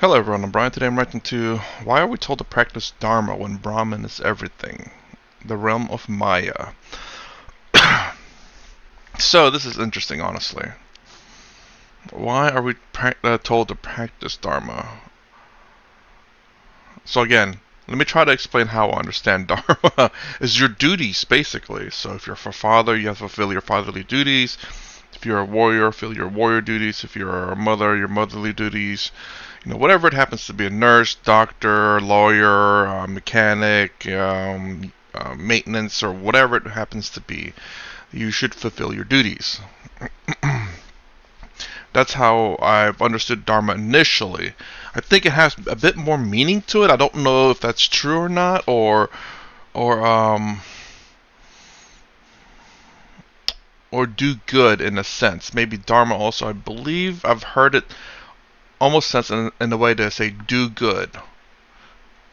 Hello everyone, I'm Brian. Today I'm writing to Why are we told to practice Dharma when Brahman is everything? The realm of Maya. So this is interesting, honestly. Why are we told to practice Dharma? So again, let me try to explain how I understand Dharma. Is your duties, basically. So if you're a father, you have to fulfill your fatherly duties. If you're a warrior, fulfill your warrior duties. If you're a mother, your motherly duties. Whatever it happens to be, a nurse, doctor, lawyer, mechanic, maintenance, or whatever it happens to be, you should fulfill your duties. That's how I've understood Dharma initially. I think it has a bit more meaning to it. I don't know if that's true or not, or or do good in a sense. Maybe Dharma also. I believe I've heard it almost sense in a way to say do good.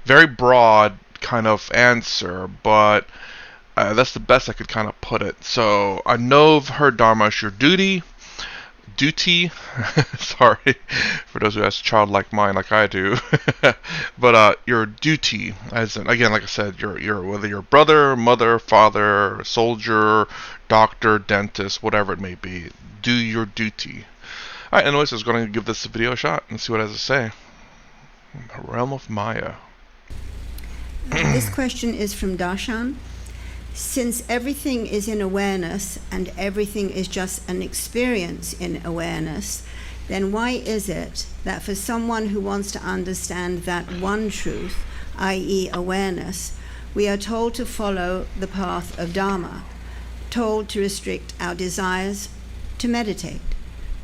Very broad kind of answer, but that's the best I could kind of put it. So I know I've heard Dharma is your duty. Sorry for those who has a childlike mind like I do. But your duty, as in, again, like I said, your whether you're brother, mother, father, soldier, doctor, dentist, whatever it may be, do your duty. Alright, anyways, I was going to give this video a shot and see what it has to say. Realm of Maya. This question is from Darshan. Since everything is in awareness and everything is just an experience in awareness, then why is it that for someone who wants to understand that one truth, i.e. awareness, we are told to follow the path of Dharma, told to restrict our desires, to meditate?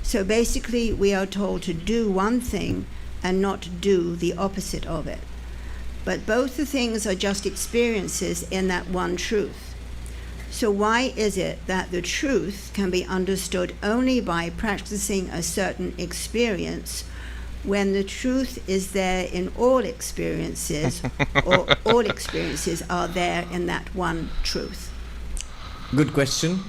So basically we are told to do one thing and not do the opposite of it. But both the things are just experiences in that one truth. So why is it that the truth can be understood only by practicing a certain experience when the truth is there in all experiences, or all experiences are there in that one truth? Good question.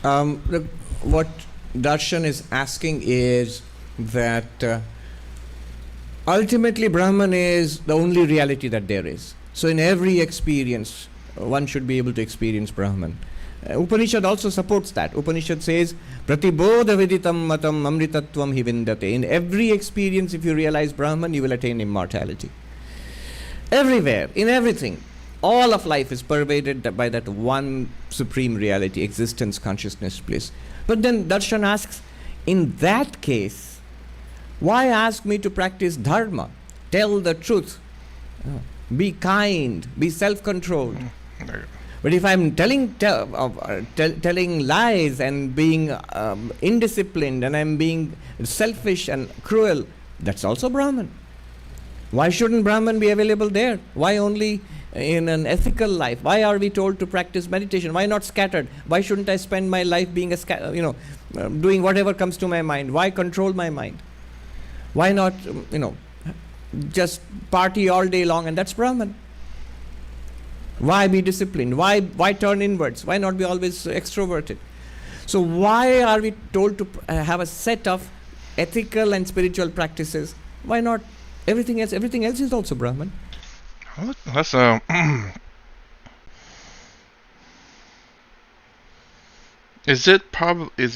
Look, what Darshan is asking is that ultimately Brahman is the only reality that there is. So in every experience, one should be able to experience Brahman. Upanishad also supports that. Upanishad says, Pratibodha viditam matam amritatvam hi vindate. In every experience, if you realize Brahman, you will attain immortality. Everywhere, in everything, all of life is pervaded by that one supreme reality, existence, consciousness, bliss. But then Darshan asks, in that case, why ask me to practice Dharma? Tell the truth. Be kind. Be self-controlled. But if I'm telling lies and being indisciplined and I'm being selfish and cruel, that's also Brahman. Why shouldn't Brahman be available there? Why only in an ethical life? Why are we told to practice meditation? Why not scattered? Why shouldn't I spend my life being doing whatever comes to my mind? Why control my mind? Why not, just party all day long, and that's Brahman? Why be disciplined? Why turn inwards? Why not be always extroverted? So why are we told to have a set of ethical and spiritual practices? Why not everything else? Everything else is also Brahman. That's Is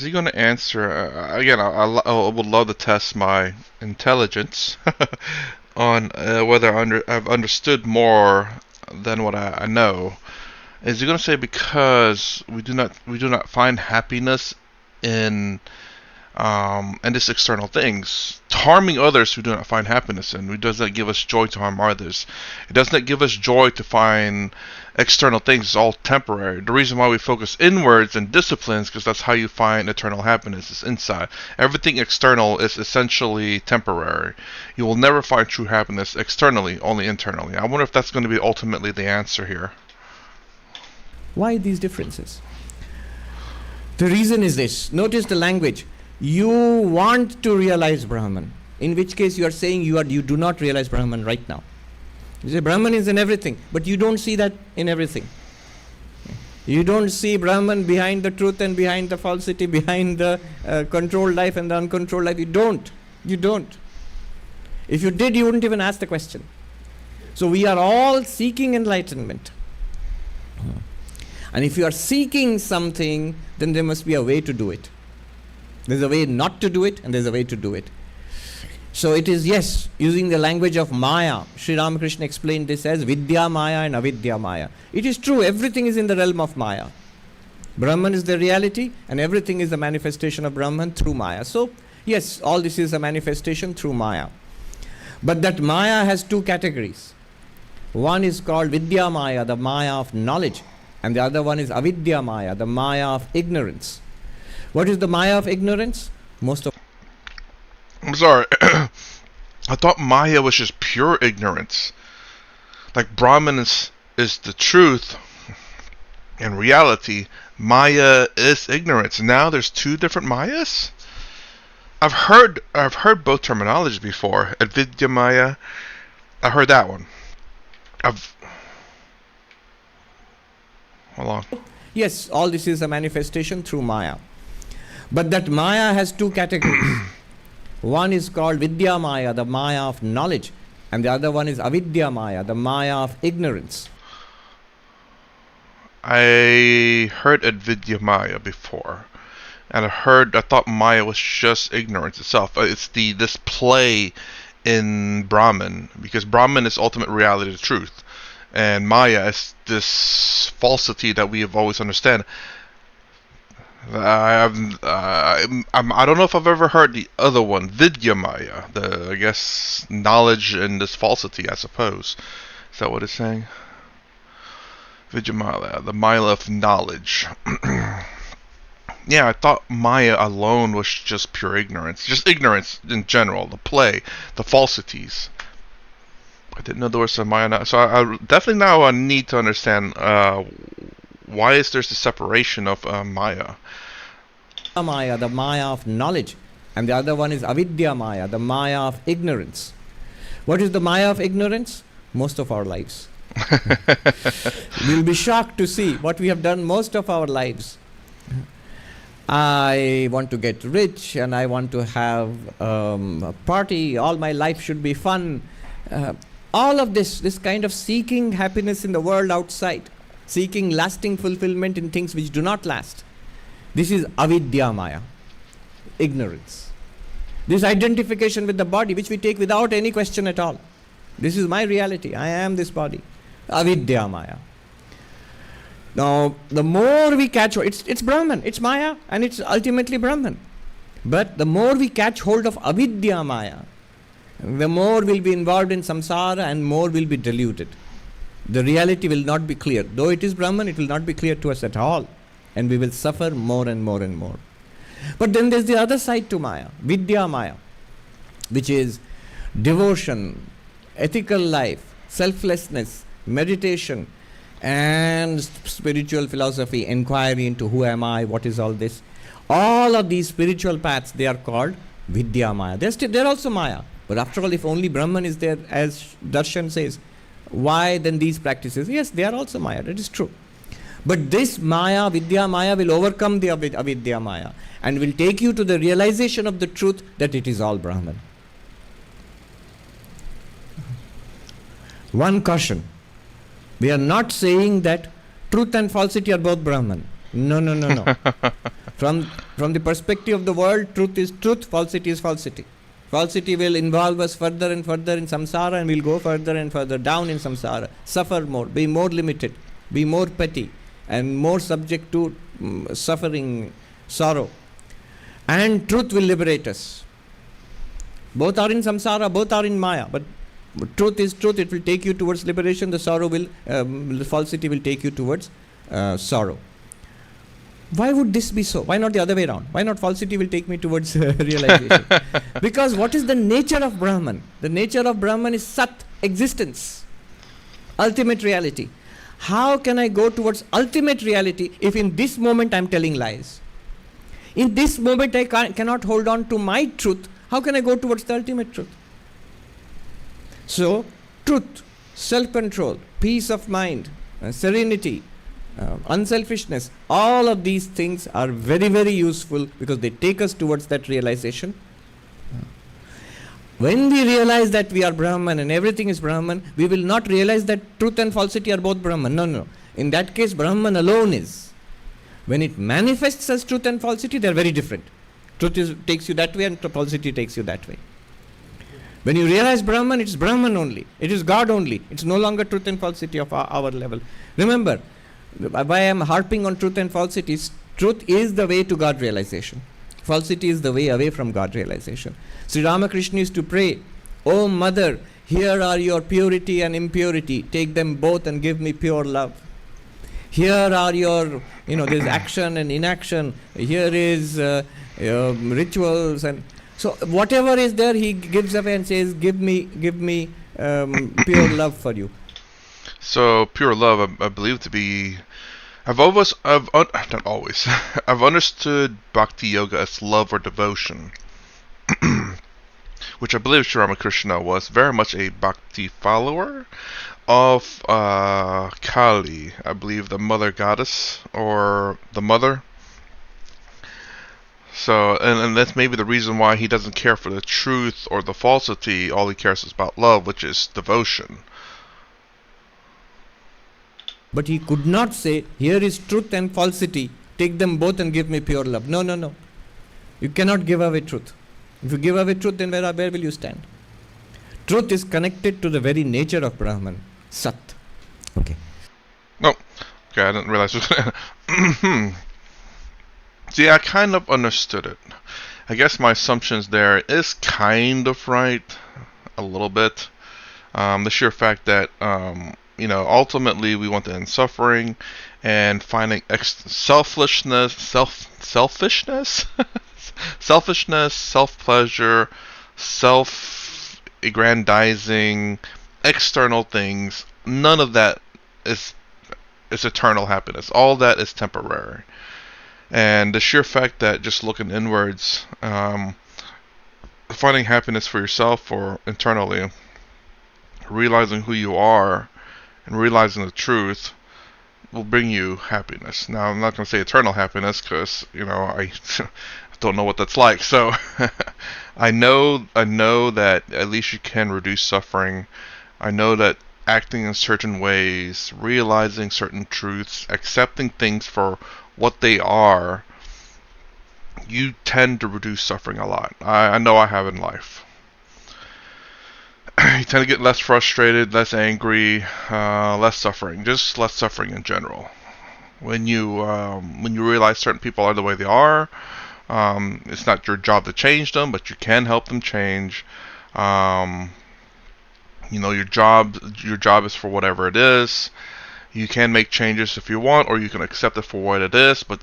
he going to answer? Again, I would love to test my intelligence on whether I've understood more than what I know. Is he going to say because we do not find happiness in this external things, harming others we do not find happiness in? It does not give us joy to harm others. It does not give us joy to find external things. It's all temporary. The reason why we focus inwards and disciplines, because that's how you find eternal happiness, is inside. Everything external is essentially temporary. You will never find true happiness externally, only internally. I wonder if that's going to be ultimately the answer here. Why these differences? The reason is this. Notice the language. You want to realize Brahman, in which case you are saying you do not realize Brahman right now. You say Brahman is in everything, but you don't see that in everything. You don't see Brahman behind the truth and behind the falsity, behind the controlled life and the uncontrolled life. You don't. If you did, you wouldn't even ask the question. So we are all seeking enlightenment. And if you are seeking something, then there must be a way to do it. There's a way not to do it, and there's a way to do it. So it is, yes, using the language of Maya. Sri Ramakrishna explained this as Vidya Maya and Avidya Maya. It is true, everything is in the realm of Maya. Brahman is the reality, and everything is the manifestation of Brahman through Maya. So, yes, all this is a manifestation through Maya. But that Maya has two categories. One is called Vidya Maya, the Maya of knowledge, and the other one is Avidya Maya, the Maya of ignorance. What is the Maya of ignorance? I'm sorry. I thought Maya was just pure ignorance. Like Brahman is the truth and reality. Maya is ignorance. Now there's two different Mayas? I've heard both terminologies before. Avidya Maya. I heard that one. Hold on. Yes, all this is a manifestation through Maya. But that Maya has two categories. One is called Vidya Maya, the Maya of knowledge, and the other one is Avidya Maya, the Maya of ignorance. I heard Avidya Maya before. And I thought Maya was just ignorance itself. It's this play in Brahman, because Brahman is ultimate reality, the truth, and Maya is this falsity that we have always understand. I don't know if I've ever heard the other one, Vidya Maya, I guess knowledge and this falsity, I suppose. Is that what it's saying? Vidya Maya, the Maya of knowledge. Yeah, I thought Maya alone was just pure ignorance. Just ignorance in general, the play, the falsities. I didn't know there was some Maya now. So I definitely now need to understand why is there the separation of Maya. Maya, the Maya of knowledge, and the other one is Avidya Maya, the Maya of ignorance. What is the Maya of ignorance? Most of our lives. We'll be shocked to see what we have done most of our lives. I want to get rich and I want to have a party. All my life should be fun. All of this kind of seeking happiness in the world outside, seeking lasting fulfillment in things which do not last. This is Avidya Maya, ignorance. This identification with the body, which we take without any question at all. This is my reality. I am this body. Avidya Maya. Now, the more we catch, it's Brahman, it's Maya, and it's ultimately Brahman. But the more we catch hold of Avidya Maya, the more we'll be involved in samsara and more we'll be deluded. The reality will not be clear. Though it is Brahman, it will not be clear to us at all. And we will suffer more and more and more. But then there's the other side to Maya, Vidya Maya, which is devotion, ethical life, selflessness, meditation, and spiritual philosophy, inquiry into who am I, what is all this. All of these spiritual paths, they are called Vidya Maya. They're also Maya. But after all, if only Brahman is there, as Darshan says, why then these practices? Yes, they are also Maya, that is true. But this Maya, Vidya Maya, will overcome the Avidya Maya and will take you to the realization of the truth that it is all Brahman. One caution. We are not saying that truth and falsity are both Brahman. No. From the perspective of the world, truth is truth, falsity is falsity. Falsity will involve us further and further in samsara, and we'll go further and further down in samsara, suffer more, be more limited, be more petty, and more subject to suffering, sorrow. And truth will liberate us. Both are in samsara, both are in Maya, but truth is truth, it will take you towards liberation, the falsity will take you towards sorrow. Why would this be so? Why not the other way around? Why not falsity will take me towards realization? Because what is the nature of Brahman? The nature of Brahman is Sat, existence, ultimate reality. How can I go towards ultimate reality if in this moment I am telling lies? In this moment I cannot hold on to my truth. How can I go towards the ultimate truth? So, truth, self-control, peace of mind, serenity, unselfishness, all of these things are very, very useful because they take us towards that realization. When we realize that we are Brahman and everything is Brahman, we will not realize that truth and falsity are both Brahman. No, no. In that case, Brahman alone is. When it manifests as truth and falsity, they are very different. Takes you that way and falsity takes you that way. When you realize Brahman, it's Brahman only. It is God only. It's no longer truth and falsity of our level. Remember, why I am harping on truth and falsity is truth is the way to God realization. Falsity is the way away from God realization. Sri Ramakrishna used to pray, "O Mother, here are your purity and impurity. Take them both and give me pure love. Here are your, there's action and inaction. Here is rituals and so whatever is there, he gives away and says, give me pure love for you." So pure love, I believe to be. Not always. I've understood Bhakti Yoga as love or devotion, which I believe Sri Ramakrishna was very much a Bhakti follower of Kali, I believe the mother goddess or the mother. So, and that's maybe the reason why he doesn't care for the truth or the falsity. All he cares is about love, which is devotion. But he could not say, here is truth and falsity. Take them both and give me pure love. No, no, no. You cannot give away truth. If you give away truth, then where will you stand? Truth is connected to the very nature of Brahman. Sat. Okay. No. Okay, I didn't realize it was See, I kind of understood it. I guess my assumptions there is kind of right. A little bit. The sheer fact that, ultimately we want to end suffering and finding selfishness, self-pleasure, self-aggrandizing, external things. None of that is eternal happiness. All that is temporary. And the sheer fact that just looking inwards, finding happiness for yourself or internally, realizing who you are, and realizing the truth will bring you happiness. Now, I'm not going to say eternal happiness because, I don't know what that's like. So, I know that at least you can reduce suffering. I know that acting in certain ways, realizing certain truths, accepting things for what they are, you tend to reduce suffering a lot. I know I have in life. You tend to get less frustrated, less angry, less suffering, just less suffering in general. When you realize certain people are the way they are, it's not your job to change them, but you can help them change. Your job is for whatever it is. You can make changes if you want, or you can accept it for what it is, but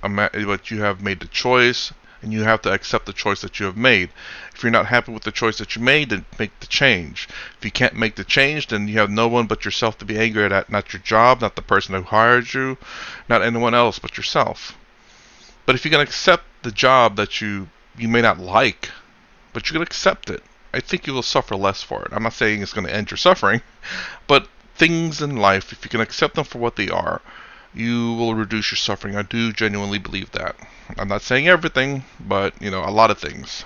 you have made the choice, and you have to accept the choice that you have made. If you're not happy with the choice that you made, then make the change. If you can't make the change, then you have no one but yourself to be angry at, not your job, not the person who hired you, not anyone else but yourself. But if you can accept the job that you may not like, but you can accept it, I think you will suffer less for it. I'm not saying it's going to end your suffering, but things in life, if you can accept them for what they are, you will reduce your suffering. I do genuinely believe that. I'm not saying everything, but a lot of things.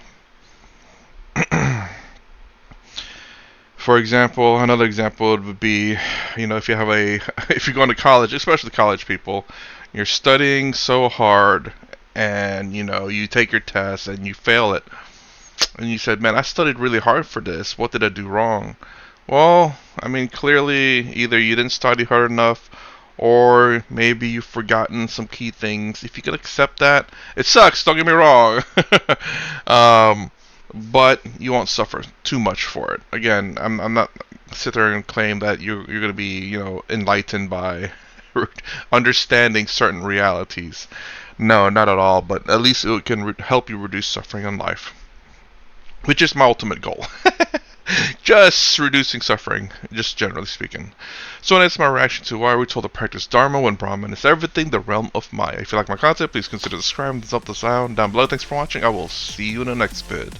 For example, another example would be, if you have if you're going to college, especially college people, you're studying so hard, and you take your test and you fail it, and you said, "Man, I studied really hard for this. What did I do wrong?" Well, clearly either you didn't study hard enough, or maybe you've forgotten some key things. If you can accept that, it sucks, don't get me wrong. But you won't suffer too much for it. Again, I'm not sit there and claim that you're going to be, enlightened by understanding certain realities. No, not at all, but at least it can help you reduce suffering in life, which is my ultimate goal. Just reducing suffering, just generally speaking. So that's my reaction to why are we told to practice Dharma when Brahman is everything the realm of Maya. If you like my content, please consider subscribing, thumbs up the sound down below. Thanks for watching. I will see you in the next vid.